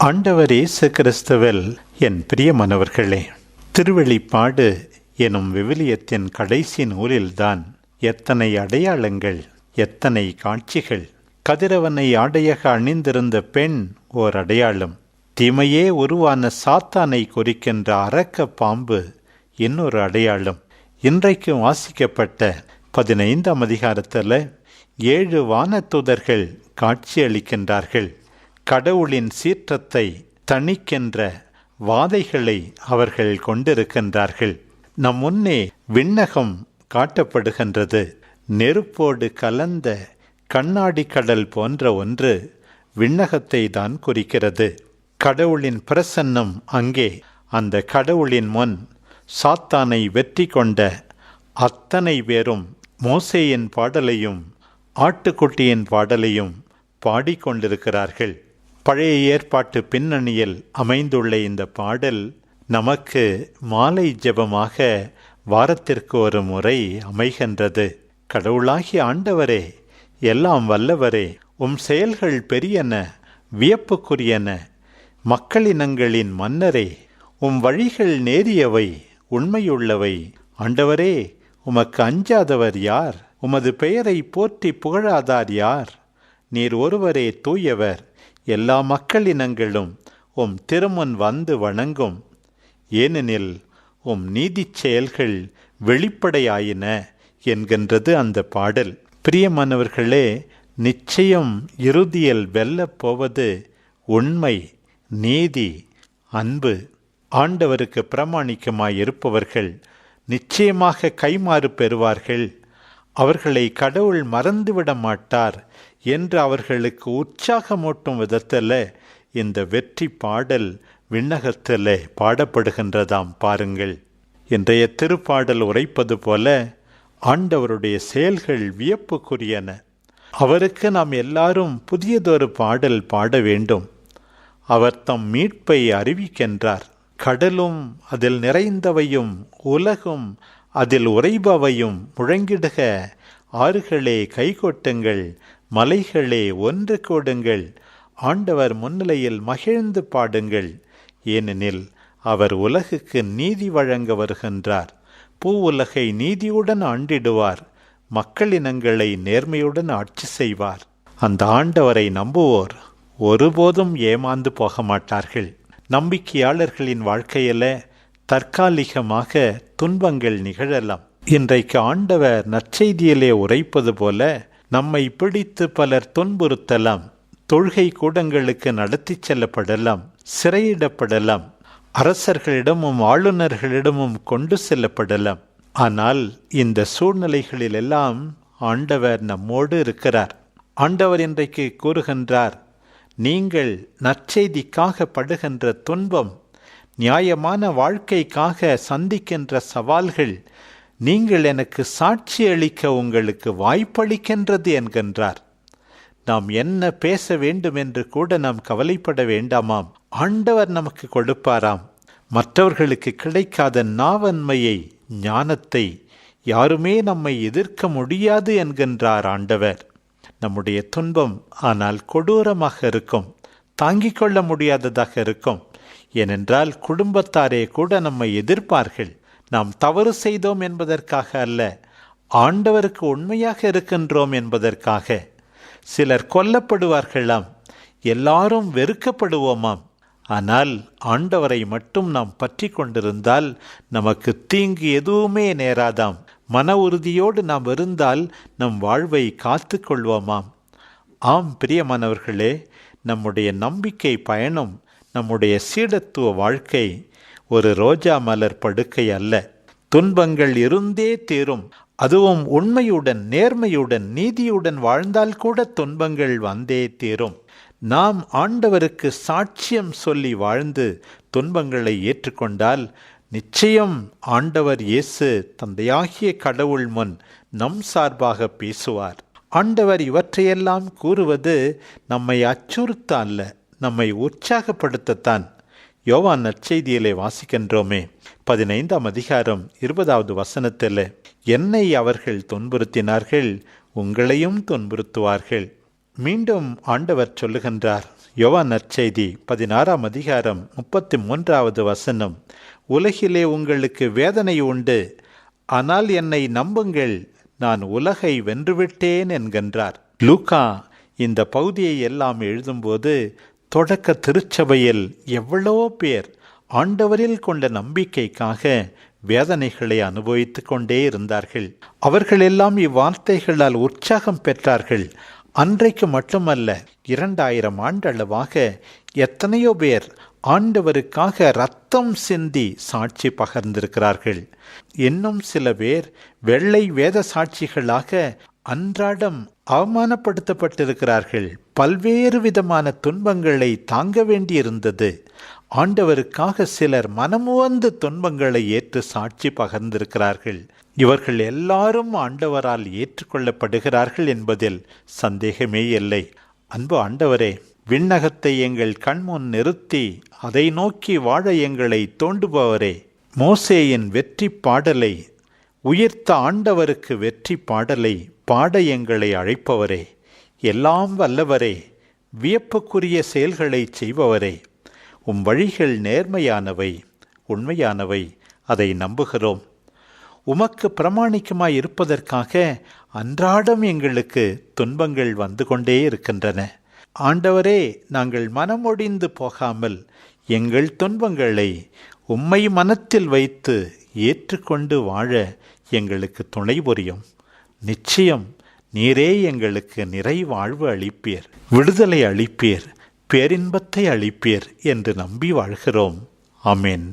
ஆண்டவர் இயேசு கிறிஸ்துவில் என் பிரியமானவர்களே, திருவெளிப்பாடு எனும் விவிலியத்தின் கடைசி நூலில்தான் எத்தனை அடையாளங்கள், எத்தனை காட்சிகள்! கதிரவனை ஆடையாக அணிந்திருந்த பெண் ஓர் அடையாளம், தீமையே உருவான சாத்தானை குறிக்கின்ற அரக்க பாம்பு இன்னொரு அடையாளம். இன்றைக்கு வாசிக்கப்பட்ட 15ஆம் அதிகாரத்தில் 7 வானதூதர்கள் காட்சியளிக்கின்றார்கள். கடவுளின் சீற்றத்தை தணிக்கின்ற வாதைகளை அவர்கள் கொண்டிருக்கின்றார்கள். நம் முன்னே விண்ணகம் காட்டப்படுகின்றது. நெருப்போடு கலந்த கண்ணாடி கடல் போன்ற ஒன்று விண்ணகத்தை தான் குறிக்கிறது. கடவுளின் பிரசன்னம் அங்கே. அந்த கடவுளின் முன் சாத்தானை வெற்றி கொண்ட அத்தனை பேரும் மோசேயின் பாடலையும் ஆட்டுக்குட்டியின் பாடலையும் பாடிக்கொண்டிருக்கிறார்கள். பழைய ஏற்பாட்டு பின்னணியில் அமைந்துள்ள இந்த பாடல் நமக்கு மாலை ஜெபமாக வாரத்திற்கு ஒரு முறை அமைகின்றது. கடவுளாகிய ஆண்டவரே, எல்லாம் வல்லவரே, உம் செயல்கள் பெரியன, வியப்புக்குரியன. மக்களினங்களின் மன்னரே, உம் வழிகள் நேரியவை, உண்மையுள்ளவை. ஆண்டவரே, உமக்கு அஞ்சாதவர் யார்? உமது பெயரை போற்றி புகழாதார் யார்? நீர் ஒருவரே தூயவர். எல்லா மக்களினங்களும் உம் திருமுன் வந்து வணங்கும். ஏனெனில் உம் நீதிச் செயல்கள் வெளிப்படையாயின என்கின்றது அந்த பாடல். பிரியமானவர்களே, நிச்சயம் இறுதியில் வெல்லப் போவது உண்மை, நீதி, அன்பு. ஆண்டவருக்கு பிரமாணிக்கமாய் இருப்பவர்கள் நிச்சயமாக கைமாறு பெறுவார்கள். அவர்களை கடவுள் மறந்துவிட மாட்டார் என்று அவர்களுக்கு உற்சாகமூட்டும் விதத்தில் இந்த வெற்றி பாடல் விண்ணகத்தில் பாடப்படுகின்றதாம். பாருங்கள், இன்றைய திருப்பாடல் உரைப்பது போல ஆண்டவருடைய செயல்கள் வியப்புக்குரியன. அவருக்கு நாம் எல்லாரும் புதியதொரு பாடல் பாட வேண்டும். அவர் தம் மீட்பை அறிவிக்கின்றார். கடலும் அதில் நிறைந்தவையும் உலகும் அதில் உறைபவையும் முழங்கிடுக. ஆறுகளே கைகொட்டுங்கள், மலைகளே ஒன்று கூடுங்கள். ஆண்டவர் முன்னிலையில் மகிழ்ந்து பாடுங்கள். ஏனெனில் அவர் உலகுக்கு நீதி வழங்க வருகின்றார். பூ உலகை நீதியுடன் ஆண்டிடுவார். மக்களினங்களை நேர்மையுடன் ஆட்சி செய்வார். அந்த ஆண்டவரை நம்புவோர் ஒருபோதும் ஏமாந்து போக மாட்டார்கள். நம்பிக்கையாளர்களின் வாழ்க்கையில தற்காலிகமாக துன்பங்கள் நிகழலாம். இன்றைக்கு ஆண்டவர் நற்செய்தியிலே உரைப்பது போல நம்மை பிடித்து பலர் துன்புறுத்தலாம். தொழுகை கூடங்களுக்கு நடத்தி செல்லப்படலாம், சிறையிடப்படலாம், அரசர்களிடமும் ஆளுநர்களிடமும் கொண்டு செல்லப்படலாம். ஆனால் இந்த சூழ்நிலைகளிலெல்லாம் ஆண்டவர் நம்மோடு இருக்கிறார். ஆண்டவர் இன்றைக்கு கூறுகின்றார், நீங்கள் நற்செய்திக்காக படுகின்ற துன்பம், நியாயமான வாழ்க்கைக்காக சந்திக்கின்ற சவால்கள், நீங்கள் எனக்கு சாட்சி அளிக்க உங்களுக்கு வாய்ப்பளிக்கின்றது என்கின்றார். நாம் என்ன பேச வேண்டும் என்று கூட நாம் கவலைப்பட வேண்டாமாம். ஆண்டவர் நமக்கு கொடுப்பாராம். மற்றவர்களுக்கு கிடைக்காத நாவன்மையை, ஞானத்தை யாருமே நம்மை எதிர்க்க முடியாது என்கின்றார் ஆண்டவர். நம்முடைய துன்பம் ஆனால் கொடூரமாக இருக்கும், தாங்கிக் கொள்ள முடியாததாக இருக்கும். ஏனென்றால் குடும்பத்தாரே கூட நம்மை எதிர்ப்பார்கள். நாம் தவறு செய்தோம் என்பதற்காக அல்ல, ஆண்டவருக்கு உண்மையாக இருக்கின்றோம் என்பதற்காக. சிலர் கொல்லப்படுவார்களாம், எல்லாரும் வெறுக்கப்படுவோமாம். ஆனால் ஆண்டவரை மட்டும் நாம் பற்றி கொண்டிருந்தால் நமக்கு தீங்கு எதுவுமே நேராதாம். மன உறுதியோடு நாம் இருந்தால் நம் வாழ்வை காத்து கொள்வோமாம். ஆம் பிரியமானவர்களே, நம்முடைய நம்பிக்கை பயணம், நம்முடைய சீடத்துவ வாழ்க்கை ஒரு ரோஜா மலர் படுக்கை அல்ல. துன்பங்கள் இருந்தே தீரும். அதுவும் உண்மையுடன், நேர்மையுடன், நீதியுடன் வாழ்ந்தால் கூட துன்பங்கள் வந்தே தீரும். நாம் ஆண்டவருக்கு சாட்சியம் சொல்லி வாழ்ந்து துன்பங்களை ஏற்றுக்கொண்டால் நிச்சயம் ஆண்டவர் இயேசு தந்தையாகிய கடவுள் முன் நம் சார்பாக பேசுவார். ஆண்டவர் இவற்றையெல்லாம் கூறுவது நம்மை அச்சுறுத்த அல்ல, நம்மை உற்சாகப்படுத்தத்தான். யோவான் நற்செய்தியிலே வாசிக்கின்றோமே, 15ஆம் அதிகாரம் 20வது வசனத்தில், என்னை அவர்கள் துன்புறுத்தினார்கள், உங்களையும் துன்புறுத்துவார்கள். மீண்டும் ஆண்டவர் சொல்லுகின்றார், யோவான் நற்செய்தி 16ஆம் அதிகாரம் 33வது வசனம், உலகிலே உங்களுக்கு வேதனை உண்டு, ஆனால் என்னை நம்புங்கள், நான் உலகை வென்றுவிட்டேன் என்கின்றார். லூக்கா இந்த பகுதியை எல்லாம் எழுதும்போது தொடக்க திருச்சபையில் எவ்வளோ பேர் ஆண்டவரில் கொண்ட நம்பிக்கைக்காக வேதனைகளை அனுபவித்து கொண்டே இருந்தார்கள். அவர்களெல்லாம் இவ்வார்த்தைகளால் உற்சாகம் பெற்றார்கள். அன்றைக்கு மட்டுமல்ல, 2000 ஆண்டளவாக எத்தனையோ பேர் ஆண்டவருக்காக இரத்தம் சிந்தி சாட்சி பகர்ந்திருக்கிறார்கள். இன்னும் சில பேர் வெள்ளை வேத சாட்சிகளாக அன்றாடம் அவமானப்படுத்தப்பட்டிருக்கிறார்கள். பல்வேறு விதமான துன்பங்களை தாங்க வேண்டியிருந்தது. ஆண்டவருக்காக சிலர் மனமுவந்து துன்பங்களை ஏற்று சாட்சி பகர்ந்திருக்கிறார்கள். இவர்கள் எல்லாரும் ஆண்டவரால் ஏற்றுக்கொள்ளப்படுகிறார்கள் என்பதில் சந்தேகமே இல்லை. அன்பு ஆண்டவரே, விண்ணகத்தை எங்கள் கண்முன் நிறுத்தி அதை நோக்கி வாழ எங்களை தோண்டுபவரே, மோசேயின் வெற்றி பாடலை, உயிர்த்த ஆண்டவருக்கு வெற்றி பாடலை பாட எங்களை அழைப்பவரே, எல்லாம் வல்லவரே, வியப்புக்குரிய செயல்களை செய்பவரே, உம் வழிகள் நேர்மையானவை, உண்மையானவை, அதை நம்புகிறோம். உமக்கு பிரமாணிக்கமாய் இருப்பதற்காக அன்றாடம் எங்களுக்கு துன்பங்கள் வந்து கொண்டே இருக்கின்றன. ஆண்டவரே, நாங்கள் மனமொடிந்து போகாமல் எங்கள் துன்பங்களை உம்மை மனத்தில் வைத்து ஏற்றுக்கொண்டு வாழ எங்களுக்கு துணை புரியும். நிச்சயம் நீரே எங்களுக்கு நிறைவாழ்வு அளிப்பீர், விடுதலை அளிப்பீர், பேரின்பத்தை அளிப்பீர் என்று நம்பி வாழ்கிறோம். ஆமென்.